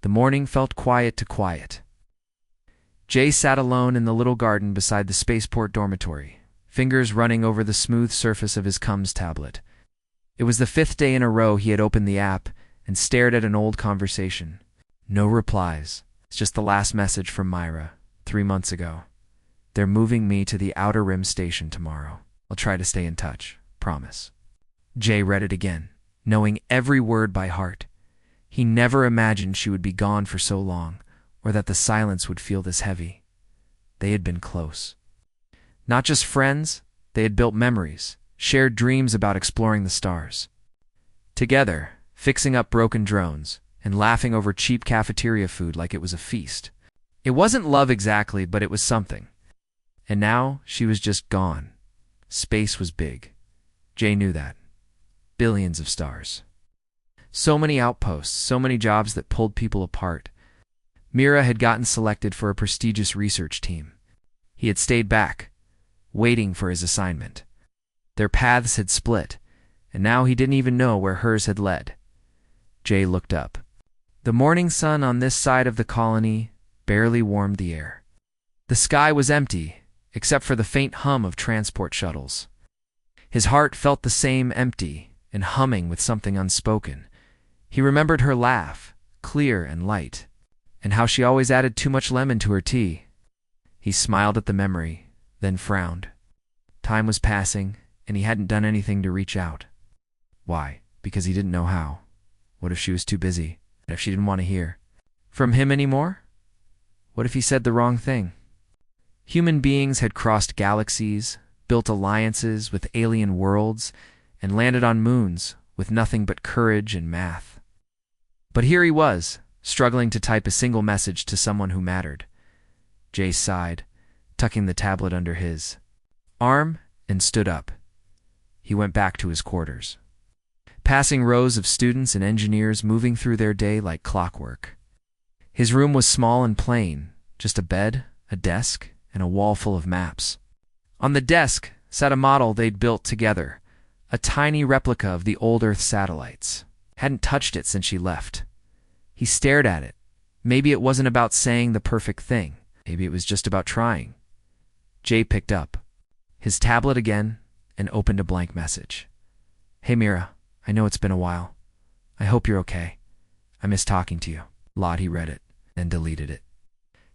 The morning felt quiet to quiet. Jay sat alone in the little garden beside the spaceport dormitory, fingers running over the smooth surface of his Cums tablet. It was the 5th day in a row he had opened the app and stared at an old conversation. No replies. It's just the last message from Myra, 3 months ago. They're moving me to the Outer Rim station tomorrow. I'll try to stay in touch. Promise. Jay read it again, knowing every word by heart. He never imagined she would be gone for so long, or that the silence would feel this heavy. They had been close. Not just friends, they had built memories, shared dreams about exploring the stars. Together, fixing up broken drones, and laughing over cheap cafeteria food like it was a feast. It wasn't love exactly, but it was something. And now she was just gone. Space was big. Jay knew that. Billions of stars. So many outposts, so many jobs that pulled people apart. Mira had gotten selected for a prestigious research team. He had stayed back, waiting for his assignment. Their paths had split, and now he didn't even know where hers had led. Jay looked up. The morning sun on this side of the colony barely warmed the air. The sky was empty, except for the faint hum of transport shuttles. His heart felt the same, empty and humming with something unspoken. He remembered her laugh, clear and light, and how she always added too much lemon to her tea. He smiled at the memory, then frowned. Time was passing, and he hadn't done anything to reach out. Why? Because he didn't know how. What if she was too busy? What if she didn't want to hear from him anymore? What if he said the wrong thing? Human beings had crossed galaxies, built alliances with alien worlds, and landed on moons with nothing but courage and math. But here he was, struggling to type a single message to someone who mattered. Jay sighed, tucking the tablet under his arm, and stood up. He went back to his quarters, passing rows of students and engineers moving through their day like clockwork. His room was small and plain, just a bed, a desk, and a wall full of maps. On the desk sat a model they'd built together, a tiny replica of the old Earth satellites. Hadn't touched it since she left. He stared at it. Maybe it wasn't about saying the perfect thing. Maybe it was just about trying. Jay picked up his tablet again and opened a blank message. Hey Mira, I know it's been a while. I hope you're okay. I miss talking to you. Lottie read it, then deleted it.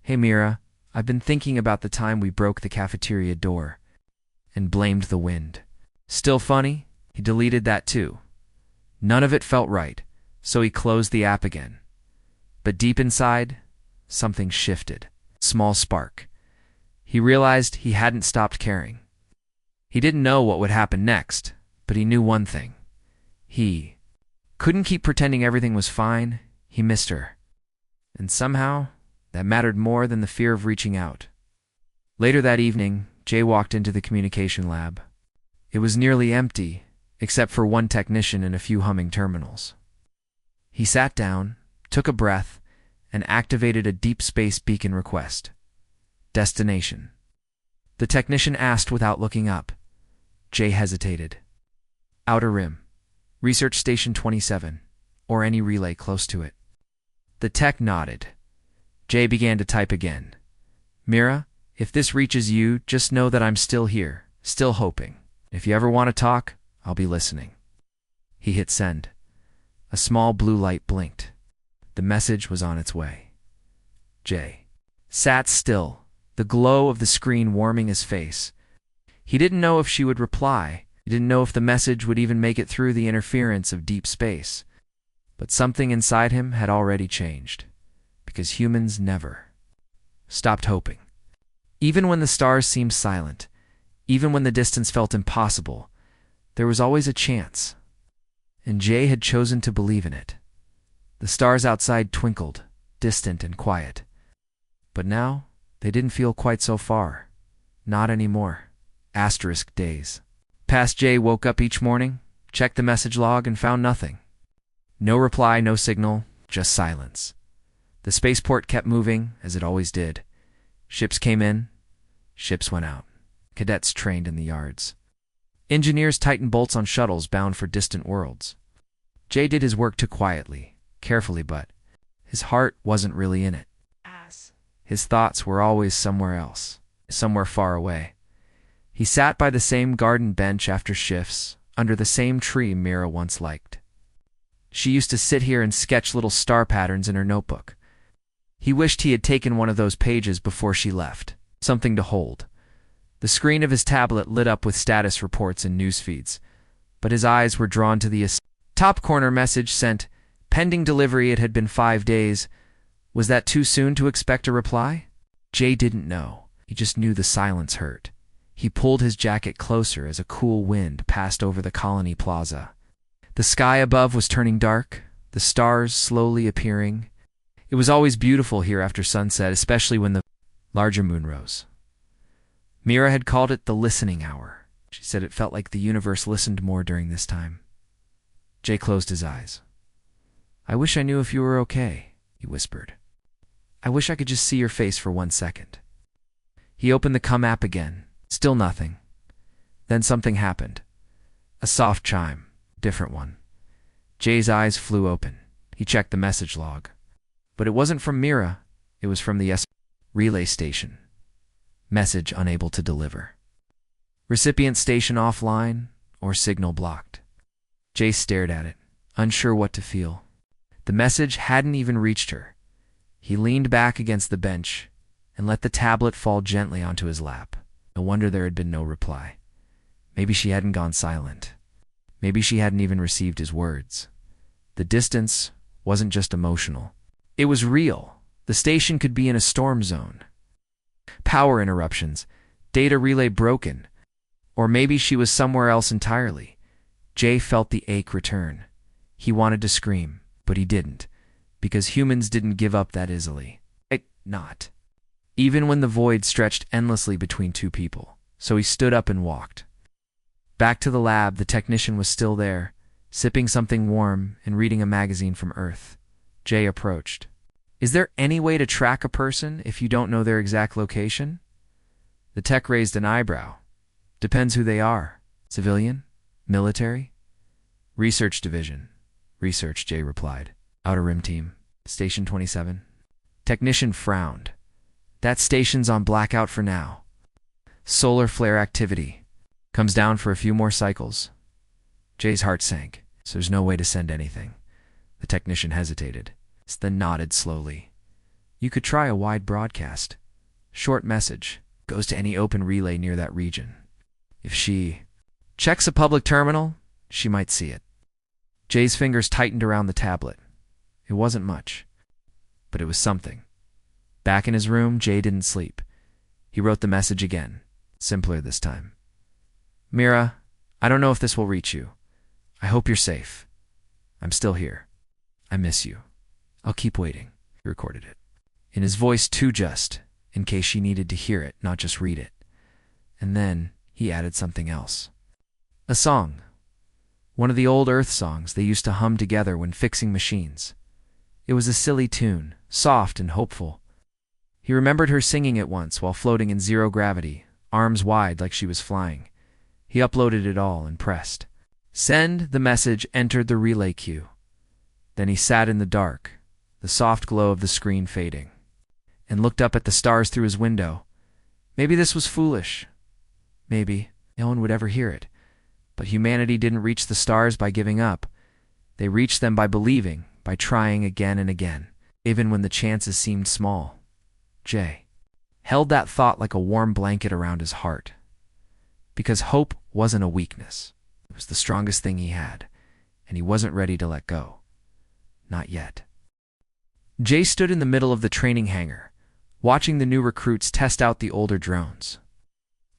Hey Mira, I've been thinking about the time we broke the cafeteria door and blamed the wind. Still funny? He deleted that too. None of it felt right, so he closed the app again. But deep inside, something shifted. Small spark. He realized he hadn't stopped caring. He didn't know what would happen next, but he knew one thing. He couldn't keep pretending everything was fine. He missed her. And somehow, that mattered more than the fear of reaching out. Later that evening, Jay walked into the communication lab. It was nearly empty, except for one technician and a few humming terminals. He sat down, took a breath, and activated a deep space beacon request. Destination. The technician asked without looking up. Jay hesitated. Outer Rim. Research Station 27, or any relay close to it. The tech nodded. Jay began to type again. Mira, if this reaches you, just know that I'm still here, still hoping. If you ever want to talk, I'll be listening. He hit send. A small blue light blinked. The message was on its way. Jay sat still, the glow of the screen warming his face. He didn't know if she would reply. He didn't know if the message would even make it through the interference of deep space. But something inside him had already changed, because humans never stopped hoping. Even when the stars seemed silent, even when the distance felt impossible, there was always a chance. And Jay had chosen to believe in it. The stars outside twinkled, distant and quiet. But now, they didn't feel quite so far. Not anymore. Asterisk days. Past Jay woke up each morning, checked the message log, and found nothing. No reply, no signal, just silence. The spaceport kept moving, as it always did. Ships came in, ships went out. Cadets trained in the yards. Engineers tightened bolts on shuttles bound for distant worlds. Jay did his work too quietly, carefully, but His heart wasn't really in it. His thoughts were always somewhere else, somewhere far away. He sat by the same garden bench after shifts, under the same tree Mira once liked. She used to sit here and sketch little star patterns in her notebook. He wished he had taken one of those pages before she left, something to hold. The screen of his tablet lit up with status reports and news feeds, but his eyes were drawn to the top corner message sent, pending delivery. It had been 5 days. Was that too soon to expect a reply? Jay didn't know. He just knew the silence hurt. He pulled his jacket closer as a cool wind passed over the colony plaza. The sky above was turning dark, the stars slowly appearing. It was always beautiful here after sunset, especially when the larger moon rose. Mira had called it the listening hour. She said it felt like the universe listened more during this time. Jay closed his eyes. "I wish I knew if you were okay," he whispered. "I wish I could just see your face for 1 second." He opened the Come app again. Still nothing. Then something happened. A soft chime. Different one. Jay's eyes flew open. He checked the message log. But it wasn't from Mira. It was from the relay station. Message unable to deliver. Recipient station offline or signal blocked. Jay stared at it, unsure what to feel. The message hadn't even reached her. He leaned back against the bench and let the tablet fall gently onto his lap. No wonder there had been no reply. Maybe she hadn't gone silent. Maybe she hadn't even received his words. The distance wasn't just emotional. It was real. The station could be in a storm zone. Power interruptions, data relay broken, or maybe she was somewhere else entirely. Jay felt the ache return. He wanted to scream, but he didn't, because humans didn't give up that easily. Not. Even when the void stretched endlessly between two people. So he stood up and walked. Back to the lab, the technician was still there, sipping something warm and reading a magazine from Earth. Jay approached. "Is there any way to track a person if you don't know their exact location?" The tech raised an eyebrow. "Depends who they are. Civilian? Military?" "Research division." "Research," Jay replied. "Outer Rim team. Station 27. Technician frowned. "That station's on blackout for now. Solar flare activity. Comes down for a few more cycles." Jay's heart sank. So there's no way to send anything. The technician hesitated, then nodded slowly. "You could try a wide broadcast. Short message. Goes to any open relay near that region. If she checks a public terminal, she might see it." Jay's fingers tightened around the tablet. It wasn't much, but it was something. Back in his room, Jay didn't sleep. He wrote the message again, simpler this time. "Mira, I don't know if this will reach you. I hope you're safe. I'm still here. I miss you. I'll keep waiting." He recorded it. In his voice too, just in case she needed to hear it, not just read it. And then he added something else. A song. One of the old Earth songs they used to hum together when fixing machines. It was a silly tune, soft and hopeful. He remembered her singing it once while floating in zero gravity, arms wide like she was flying. He uploaded it all and pressed. Send. The message entered the relay queue. Then he sat in the dark, the soft glow of the screen fading, and looked up at the stars through his window. Maybe this was foolish. Maybe no one would ever hear it. But humanity didn't reach the stars by giving up. They reached them by believing, by trying again and again, even when the chances seemed small. Jay held that thought like a warm blanket around his heart. Because hope wasn't a weakness. It was the strongest thing he had, and he wasn't ready to let go. Not yet. Jay stood in the middle of the training hangar, watching the new recruits test out the older drones.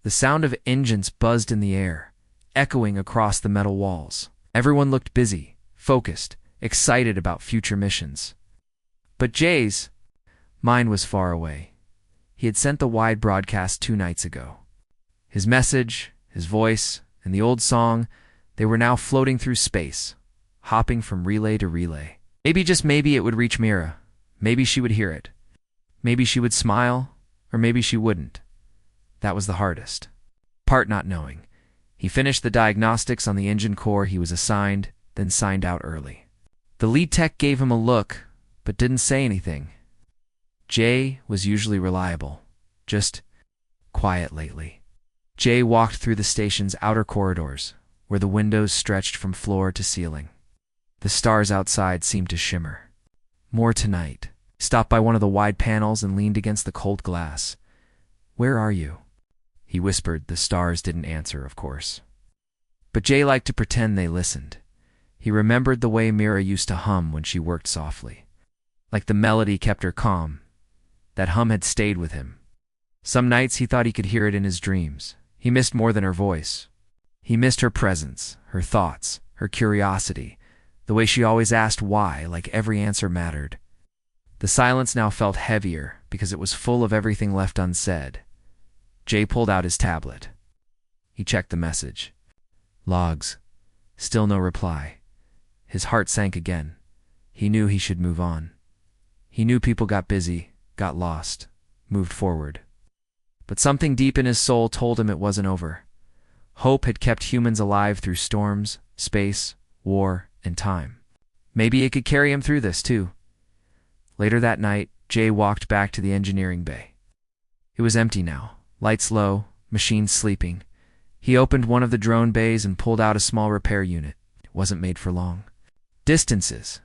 The sound of engines buzzed in the air, echoing across the metal walls. Everyone looked busy, focused, excited about future missions. But Jay's mind was far away. He had sent the wide broadcast 2 nights ago. His message, his voice, and the old song, they were now floating through space, hopping from relay to relay. Maybe, just maybe, it would reach Mira. Maybe she would hear it. Maybe she would smile, or maybe she wouldn't. That was the hardest part, not knowing. He finished the diagnostics on the engine core he was assigned, then signed out early. The lead tech gave him a look, but didn't say anything. Jay was usually reliable, just quiet lately. Jay walked through the station's outer corridors, where the windows stretched from floor to ceiling. The stars outside seemed to shimmer. More tonight. He stopped by one of the wide panels and leaned against the cold glass. "Where are you?" he whispered. The stars didn't answer, of course. But Jay liked to pretend they listened. He remembered the way Mira used to hum when she worked softly. Like the melody kept her calm. That hum had stayed with him. Some nights he thought he could hear it in his dreams. He missed more than her voice. He missed her presence, her thoughts, her curiosity, the way she always asked why, like every answer mattered. The silence now felt heavier because it was full of everything left unsaid. Jay pulled out his tablet. He checked the message. Logs. Still no reply. His heart sank again. He knew he should move on. He knew people got busy, got lost, moved forward. But something deep in his soul told him it wasn't over. Hope had kept humans alive through storms, space, war, and time. Maybe it could carry him through this, too. Later that night, Jay walked back to the engineering bay. It was empty now, lights low, machines sleeping. He opened one of the drone bays and pulled out a small repair unit. It wasn't made for long. Distances.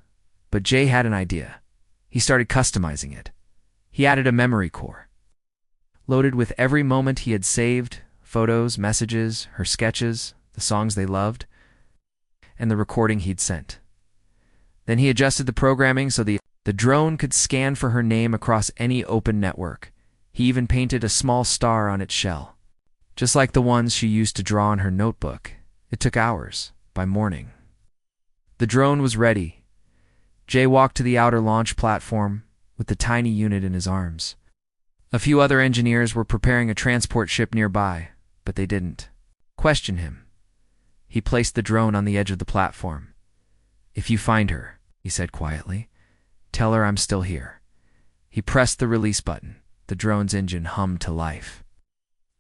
But Jay had an idea. He started customizing it. He added a memory core. Loaded with every moment he had saved, photos, messages, her sketches, the songs they loved, and the recording he'd sent. Then he adjusted the programming so the drone could scan for her name across any open network. He even painted a small star on its shell. Just like the ones she used to draw in her notebook. It took hours, by morning. The drone was ready. Jay walked to the outer launch platform with the tiny unit in his arms. A few other engineers were preparing a transport ship nearby, but they didn't question him. He placed the drone on the edge of the platform. "If you find her," he said quietly, "tell her I'm still here." He pressed the release button. The drone's engine hummed to life.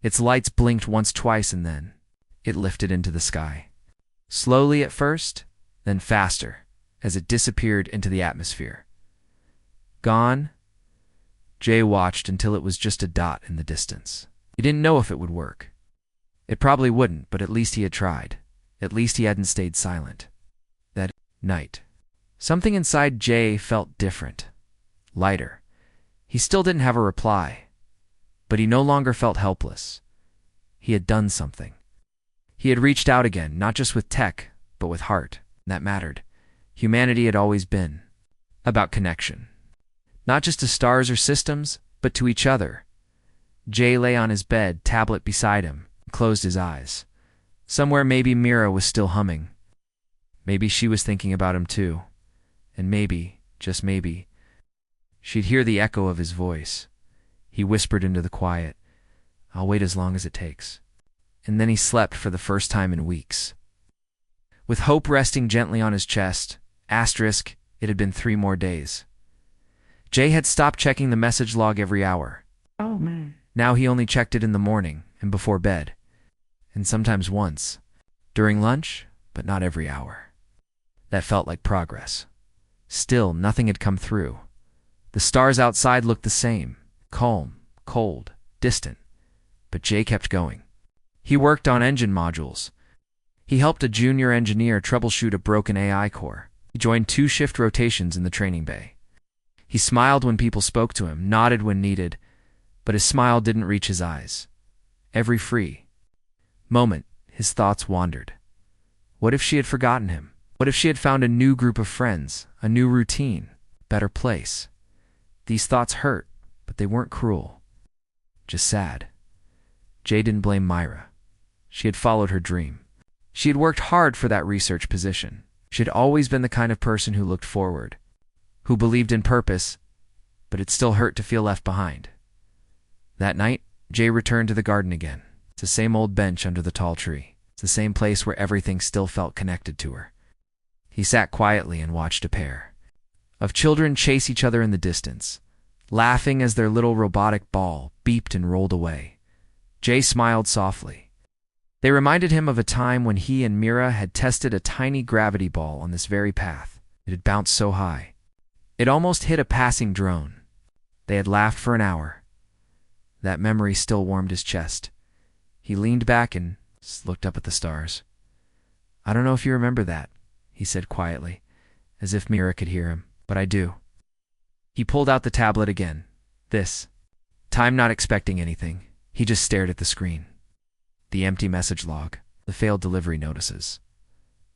Its lights blinked once, twice, and then it lifted into the sky. Slowly at first, then faster, as it disappeared into the atmosphere. Gone? Jay watched until it was just a dot in the distance. He didn't know if it would work. It probably wouldn't, but at least he had tried. At least he hadn't stayed silent. That night, something inside Jay felt different, lighter. He still didn't have a reply, but he no longer felt helpless. He had done something. He had reached out again, not just with tech, but with heart. That mattered. Humanity had always been about connection. Not just to stars or systems, but to each other. Jay lay on his bed, tablet beside him, and closed his eyes. Somewhere maybe Mira was still humming. Maybe she was thinking about him too. And maybe, just maybe, she'd hear the echo of his voice. He whispered into the quiet, "I'll wait as long as it takes." And then he slept for the first time in weeks. With hope resting gently on his chest, asterisk, it had been 3 more days. Jay had stopped checking the message log every hour. Oh, man. Now he only checked it in the morning and before bed. And sometimes once. During lunch, but not every hour. That felt like progress. Still, nothing had come through. The stars outside looked the same. Calm, cold, distant. But Jay kept going. He worked on engine modules. He helped a junior engineer troubleshoot a broken AI core. He joined 2 shift rotations in the training bay. He smiled when people spoke to him, nodded when needed, but his smile didn't reach his eyes. Every free moment, his thoughts wandered. What if she had forgotten him? What if she had found a new group of friends, a new routine, better place? These thoughts hurt, but they weren't cruel. Just sad. Jay didn't blame Myra. She had followed her dream. She had worked hard for that research position. She had always been the kind of person who looked forward, who believed in purpose, but it still hurt to feel left behind. That night, Jay returned to the garden again. It's the same old bench under the tall tree. It's the same place where everything still felt connected to her. He sat quietly and watched a pair of children chase each other in the distance, laughing as their little robotic ball beeped and rolled away. Jay smiled softly. They reminded him of a time when he and Mira had tested a tiny gravity ball on this very path. It had bounced so high. It almost hit a passing drone. They had laughed for an hour. That memory still warmed his chest. He leaned back and looked up at the stars. "I don't know if you remember that," he said quietly, as if Mira could hear him, "but I do." He pulled out the tablet again. This time, not expecting anything, he just stared at the screen. The empty message log, the failed delivery notices.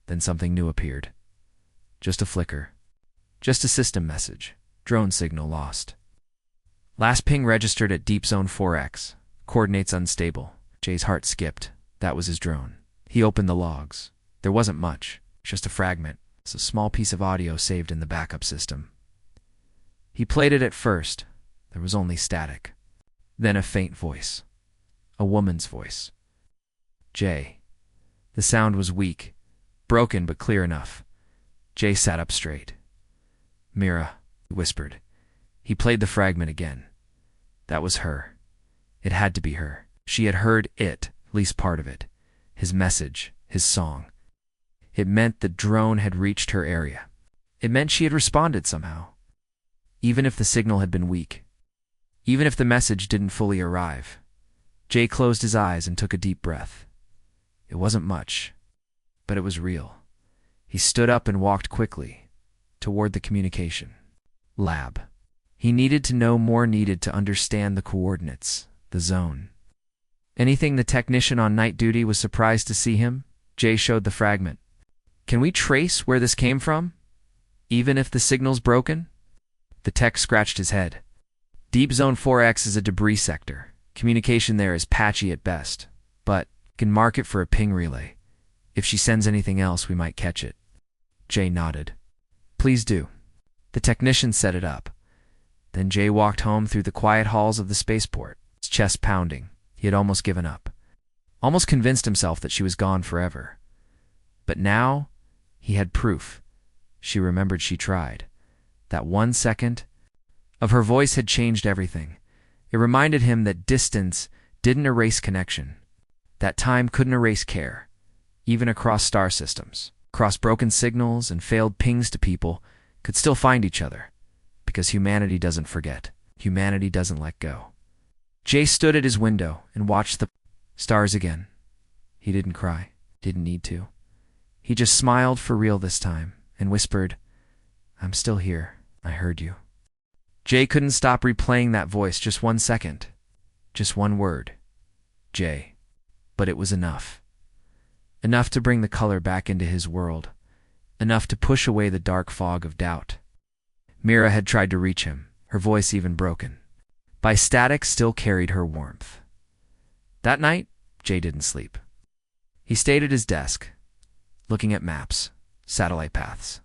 Then something new appeared. Just a flicker. Just a system message. Drone signal lost. Last ping registered at Deep Zone 4X. Coordinates unstable. Jay's heart skipped. That was his drone. He opened the logs. There wasn't much. Just a fragment. It's a small piece of audio saved in the backup system. He played it at first. There was only static. Then a faint voice. A woman's voice. "Jay." The sound was weak. Broken but clear enough. Jay sat up straight. "Mira," he whispered. He played the fragment again. That was her. It had to be her. She had heard it, at least part of it. His message, his song. It meant the drone had reached her area. It meant she had responded somehow. Even if the signal had been weak. Even if the message didn't fully arrive. Jay closed his eyes and took a deep breath. It wasn't much, but it was real. He stood up and walked quickly toward the communication lab. He needed to know more, needed to understand the coordinates, the zone. Anything the technician on night duty was surprised to see him? Jay showed the fragment. "Can we trace where this came from? Even if the signal's broken?" The tech scratched his head. Deep Zone 4X is a debris sector. Communication there is patchy at best, but can mark it for a ping relay. If she sends anything else, we might catch it. Jay nodded. "Please do." The technician set it up. Then Jay walked home through the quiet halls of the spaceport, his chest pounding. He had almost given up. Almost convinced himself that she was gone forever. But now, he had proof. She remembered she tried. That 1 second of her voice had changed everything. It reminded him that distance didn't erase connection. That time couldn't erase care. Even across star systems, across broken signals and failed pings to people, could still find each other. Because humanity doesn't forget. Humanity doesn't let go. Jay stood at his window and watched the stars again. He didn't cry. Didn't need to. He just smiled for real this time and whispered, "I'm still here. I heard you." Jay couldn't stop replaying that voice just 1 second. Just one word. Jay. But it was enough. Enough to bring the color back into his world. Enough to push away the dark fog of doubt. Mira had tried to reach him, her voice even broken. By static still carried her warmth. That night, Jay didn't sleep. He stayed at his desk, looking at maps, satellite paths,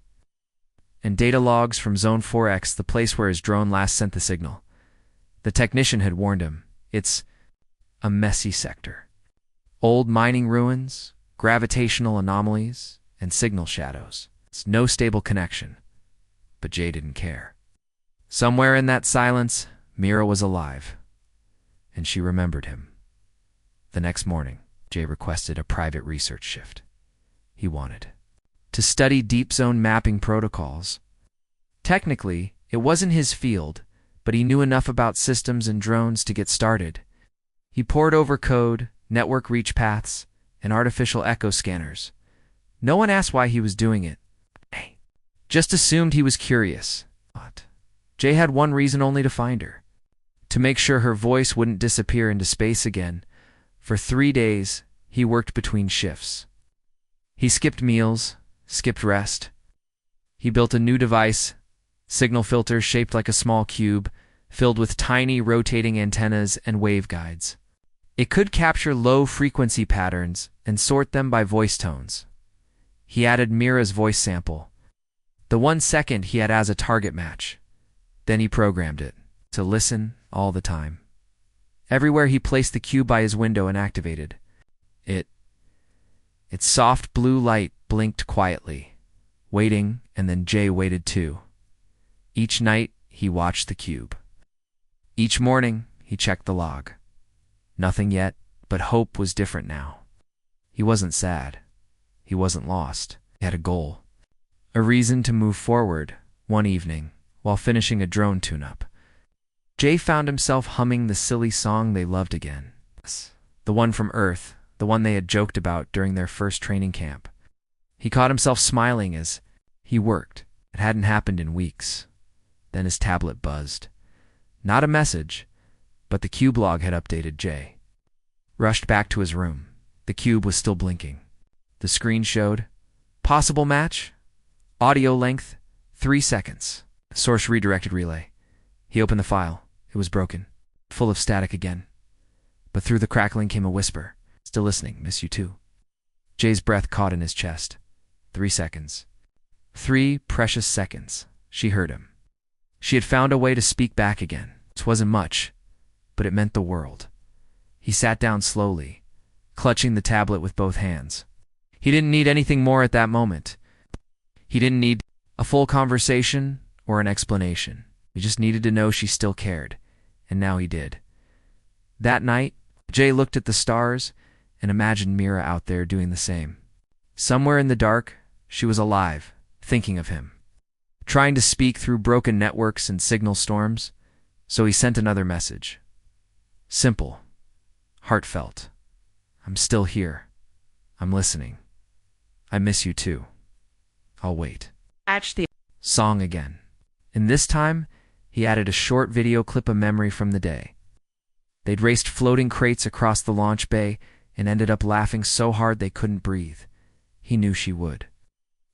and data logs from Zone 4X, the place where his drone last sent the signal. The technician had warned him, it's a messy sector. Old mining ruins, gravitational anomalies, and signal shadows. It's no stable connection. But Jay didn't care. Somewhere in that silence, Mira was alive. And she remembered him. The next morning, Jay requested a private research shift. He wanted to study deep zone mapping protocols. Technically, it wasn't his field, but he knew enough about systems and drones to get started. He pored over code, network reach paths, and artificial echo scanners. No one asked why he was doing it. Just assumed he was curious. Jay had one reason only to find her. To make sure her voice wouldn't disappear into space again. For 3 days, he worked between shifts. He skipped meals, skipped rest. He built a new device, signal filter shaped like a small cube, filled with tiny rotating antennas and waveguides. It could capture low-frequency patterns and sort them by voice tones. He added Mira's voice sample. The 1 second he had as a target match. Then he programmed it to listen all the time. Everywhere he placed the cube by his window and activated it. Its soft blue light blinked quietly, waiting, and then Jay waited too. Each night, he watched the cube. Each morning, he checked the log. Nothing yet, but hope was different now. He wasn't sad. He wasn't lost. He had a goal. A reason to move forward. One evening, while finishing a drone tune-up. Jay found himself humming the silly song they loved again. The one from Earth, the one they had joked about during their first training camp. He caught himself smiling as he worked. It hadn't happened in weeks. Then his tablet buzzed. Not a message, but the cube log had updated. Jay rushed back to his room. The cube was still blinking. The screen showed, possible match, audio length, 3 seconds. Source redirected relay. He opened the file. It was broken, full of static again. But through the crackling came a whisper. Still listening, miss you too. Jay's breath caught in his chest. 3 seconds. 3 precious seconds. She heard him. She had found a way to speak back again. It wasn't much, but it meant the world. He sat down slowly, clutching the tablet with both hands. He didn't need anything more at that moment. He didn't need a full conversation or an explanation. He just needed to know she still cared, and now he did. That night, Jay looked at the stars and imagined Mira out there doing the same. Somewhere in the dark, she was alive, thinking of him, trying to speak through broken networks and signal storms. So he sent another message. Simple, heartfelt. I'm still here. I'm listening. I miss you too. I'll wait. Catch the song again. And this time, he added a short video clip of memory from the day. They'd raced floating crates across the launch bay and ended up laughing so hard they couldn't breathe. He knew she would.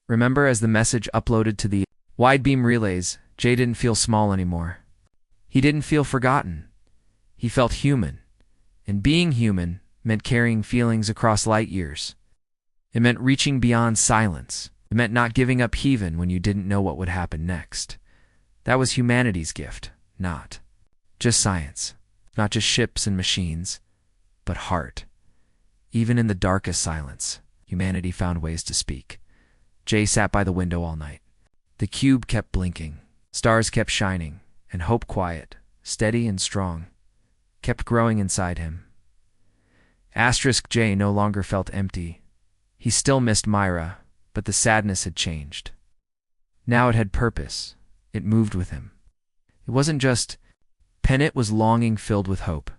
Remember, as the message uploaded to the wide beam relays, Jay didn't feel small anymore. He didn't feel forgotten. He felt human. And being human meant carrying feelings across light years. It meant reaching beyond silence. It meant not giving up even when you didn't know what would happen next. That was humanity's gift, not just science, not just ships and machines, but heart. Even in the darkest silence, humanity found ways to speak. Jay sat by the window all night. The cube kept blinking, stars kept shining, and hope, quiet, steady and strong, kept growing inside him. Jay no longer felt empty. He still missed Myra, but the sadness had changed. Now it had purpose. It moved with him. It wasn't just Pennant was longing, filled with hope.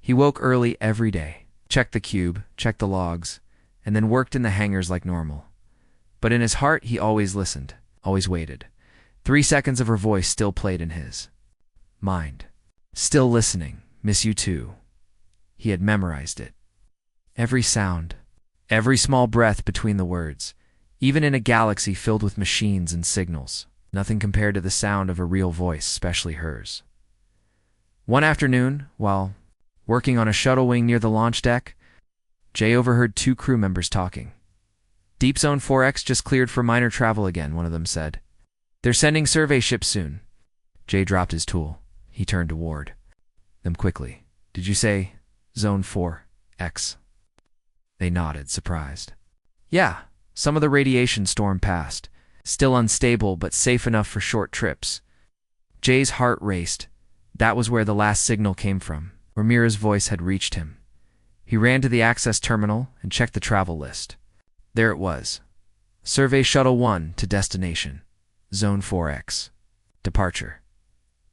He woke early every day, checked the cube, checked the logs, and then worked in the hangars like normal. But in his heart, he always listened, always waited. 3 seconds of her voice still played in his mind. Still listening, miss you too. He had memorized it. Every sound, every small breath between the words, even in a galaxy filled with machines and signals. Nothing compared to the sound of a real voice, especially hers. One afternoon, while working on a shuttle wing near the launch deck, Jay overheard 2 crew members talking. Deep Zone 4X just cleared for minor travel again, one of them said. They're sending survey ships soon. Jay dropped his tool. He turned toward them quickly. Did you say Zone 4X? They nodded, surprised. Yeah, some of the radiation storm passed. Still unstable, but safe enough for short trips. Jay's heart raced. That was where the last signal came from, where Mira's voice had reached him. He ran to the access terminal and checked the travel list. There it was. Survey Shuttle 1 to destination. Zone 4X. Departure.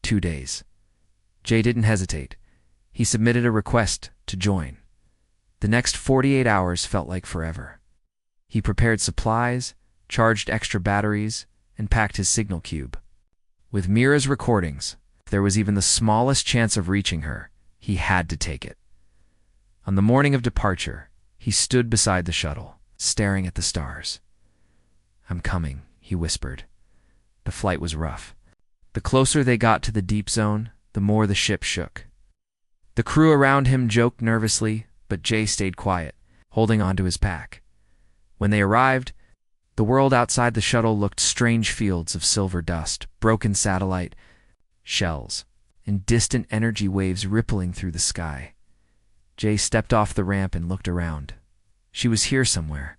2 days. Jay didn't hesitate. He submitted a request to join. The next 48 hours felt like forever. He prepared supplies, charged extra batteries, and packed his signal cube. With Mira's recordings, if there was even the smallest chance of reaching her, he had to take it. On the morning of departure, he stood beside the shuttle, staring at the stars. I'm coming, he whispered. The flight was rough. The closer they got to the deep zone, the more the ship shook. The crew around him joked nervously, but Jay stayed quiet, holding onto his pack. When they arrived, the world outside the shuttle looked strange fields of silver dust, broken satellite, shells, and distant energy waves rippling through the sky. Jay stepped off the ramp and looked around. She was here somewhere.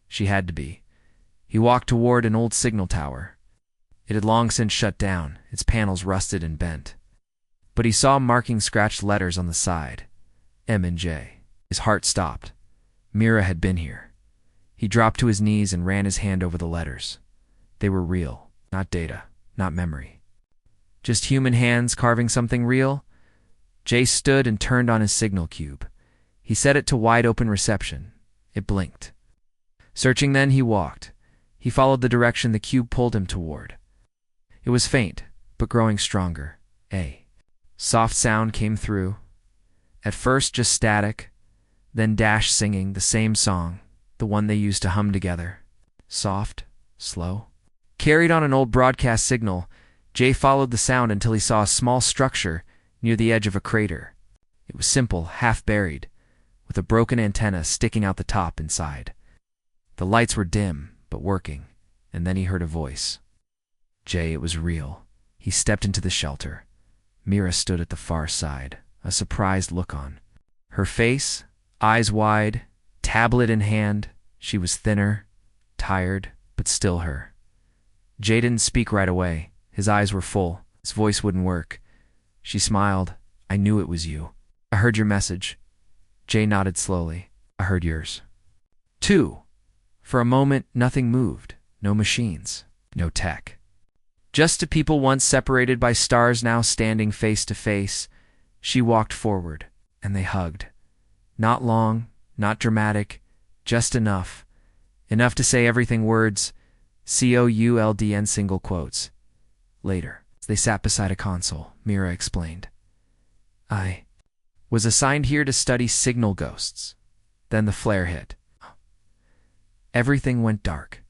She had to be. He walked toward an old signal tower. It had long since shut down, its panels rusted and bent. But he saw marking scratched letters on the side. M and J. His heart stopped. Mira had been here. He dropped to his knees and ran his hand over the letters. They were real, not data, not memory. Just human hands carving something real? Jay stood and turned on his signal cube. He set it to wide-open reception. It blinked. Searching then, he walked. He followed the direction the cube pulled him toward. It was faint, but growing stronger. A soft sound came through. At first just static, then Dash singing the same song, the one they used to hum together. Soft, slow. Carried on an old broadcast signal, Jay followed the sound until he saw a small structure near the edge of a crater. It was simple, half-buried, with a broken antenna sticking out the top inside. The lights were dim, but working, and then he heard a voice. Jay, it was real. He stepped into the shelter. Mira stood at the far side, a surprised look on her face, eyes wide, tablet in hand. She was thinner, tired, but still her. Jay didn't speak right away. His eyes were full. His voice wouldn't work. She smiled. I knew it was you. I heard your message. Jay nodded slowly. I heard yours. Too. For a moment, nothing moved. No machines. No tech. Just two people once separated by stars now standing face to face. She walked forward, and they hugged. Not long, not dramatic, just enough. Enough to say everything words, COULDN single quotes. Later, as they sat beside a console, Mira explained. I was assigned here to study signal ghosts. Then the flare hit. Everything went dark.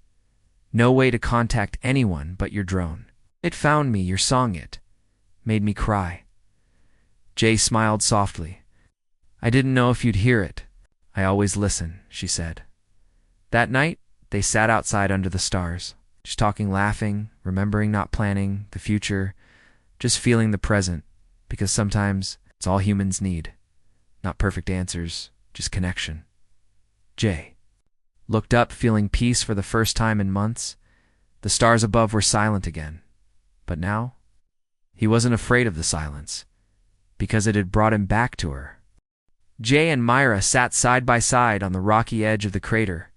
No way to contact anyone but your drone. It found me, your song it. Made me cry. Jay smiled softly. I didn't know if you'd hear it. I always listen, she said. That night, they sat outside under the stars, just talking, laughing, remembering, not planning, the future, just feeling the present, because sometimes it's all humans need. Not perfect answers, just connection. Jay looked up, feeling peace for the first time in months. The stars above were silent again. But now, he wasn't afraid of the silence, because it had brought him back to her. Jay and Myra sat side by side on the rocky edge of the crater.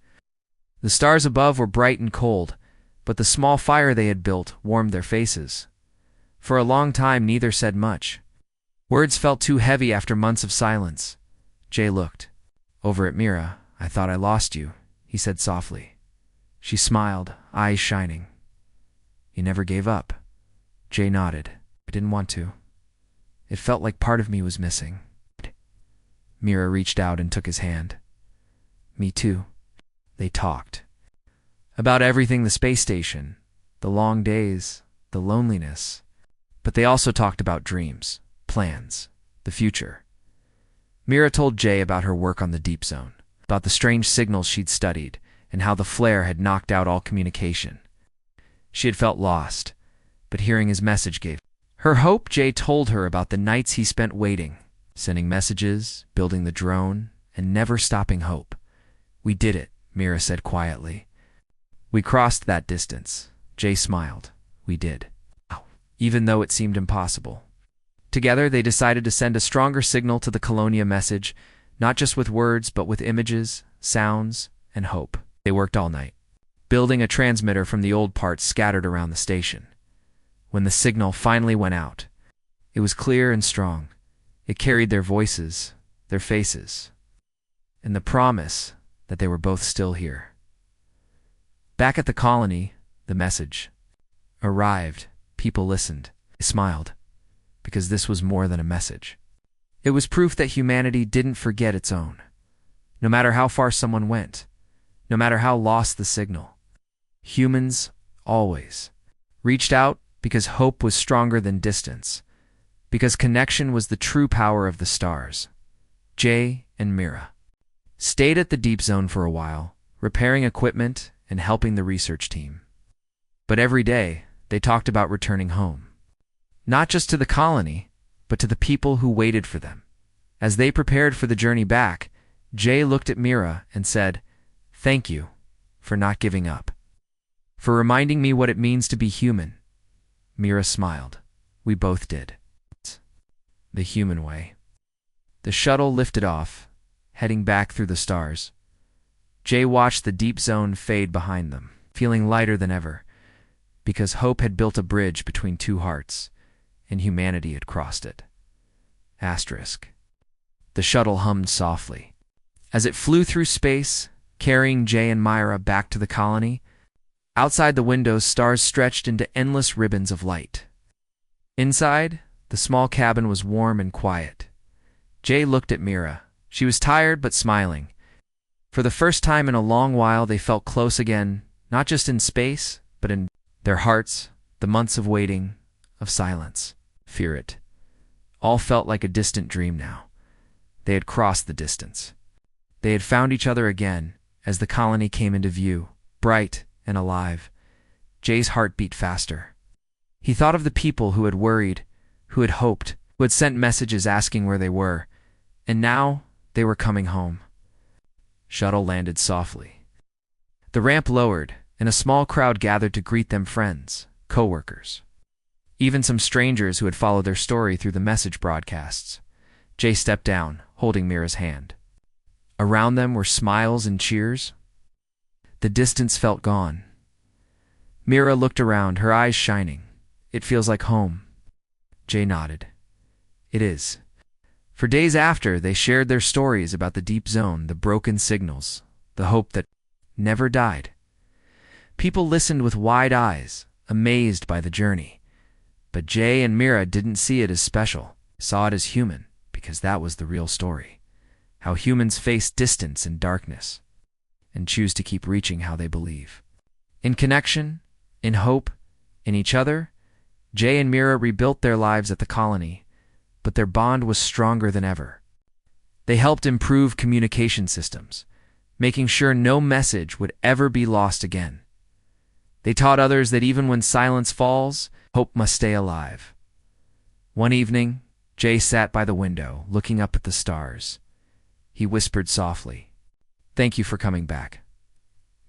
The stars above were bright and cold, but the small fire they had built warmed their faces. For a long time, neither said much. Words felt too heavy after months of silence. Jay looked over at Mira. I thought I lost you, he said softly. She smiled, eyes shining. You never gave up. Jay nodded. I didn't want to. It felt like part of me was missing. Mira reached out and took his hand. Me too. They talked. About everything, the space station, the long days, the loneliness. But they also talked about dreams, plans, the future. Mira told Jay about her work on the Deep Zone, about the strange signals she'd studied, and how the flare had knocked out all communication. She had felt lost, but hearing his message gave her hope. Jay told her about the nights he spent waiting, sending messages, building the drone, and never stopping hope. We did it, Mira said quietly. We crossed that distance. Jay smiled. We did. Even though it seemed impossible. Together, they decided to send a stronger signal to the Colonia message, not just with words, but with images, sounds, and hope. They worked all night, building a transmitter from the old parts scattered around the station. When the signal finally went out, it was clear and strong. It carried their voices, their faces, and the promise that they were both still here. Back at the colony, the message arrived. People listened. They smiled, because this was more than a message. It was proof that humanity didn't forget its own. No matter how far someone went, no matter how lost the signal, humans always reached out because hope was stronger than distance, because connection was the true power of the stars. Jay and Mira stayed at the Deep Zone for a while, repairing equipment and helping the research team. But every day, they talked about returning home. Not just to the colony, but to the people who waited for them. As they prepared for the journey back, Jay looked at Mira and said, "Thank you for not giving up. For reminding me what it means to be human." Mira smiled. We both did. The human way. The shuttle lifted off, heading back through the stars. Jay watched the Deep Zone fade behind them, feeling lighter than ever, because hope had built a bridge between two hearts. and humanity had crossed it. Asterisk. The shuttle hummed softly. As it flew through space, carrying Jay and Myra back to the colony, outside the windows stars stretched into endless ribbons of light. Inside, the small cabin was warm and quiet. Jay looked at Myra. She was tired but smiling. For the first time in a long while they felt close again, not just in space, but in their hearts. The months of waiting, of silence, fear it, all felt like a distant dream now. They had crossed the distance. They had found each other again as the colony came into view, bright and alive. Jay's heart beat faster. He thought of the people who had worried, who had hoped, who had sent messages asking where they were, and now they were coming home. Shuttle landed softly. The ramp lowered, and a small crowd gathered to greet them, friends, co-workers, even some strangers who had followed their story through the message broadcasts. Jay stepped down, holding Mira's hand. Around them were smiles and cheers. The distance felt gone. Mira looked around, her eyes shining. It feels like home. Jay nodded. It is. For days after, they shared their stories about the deep zone, the broken signals, the hope that never died. People listened with wide eyes, amazed by the journey. But Jay and Mira didn't see it as special, saw it as human, because that was the real story. How humans face distance and darkness, and choose to keep reaching how they believe. In connection, in hope, in each other, Jay and Mira rebuilt their lives at the colony, but their bond was stronger than ever. They helped improve communication systems, making sure no message would ever be lost again. They taught others that even when silence falls, hope must stay alive. One evening, Jay sat by the window, looking up at the stars. He whispered softly, "Thank you for coming back."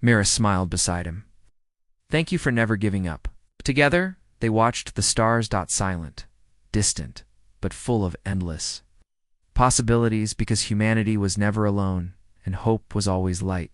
Mira smiled beside him. "Thank you for never giving up." Together, they watched the stars silent, distant, but full of endless possibilities, because humanity was never alone and hope was always light.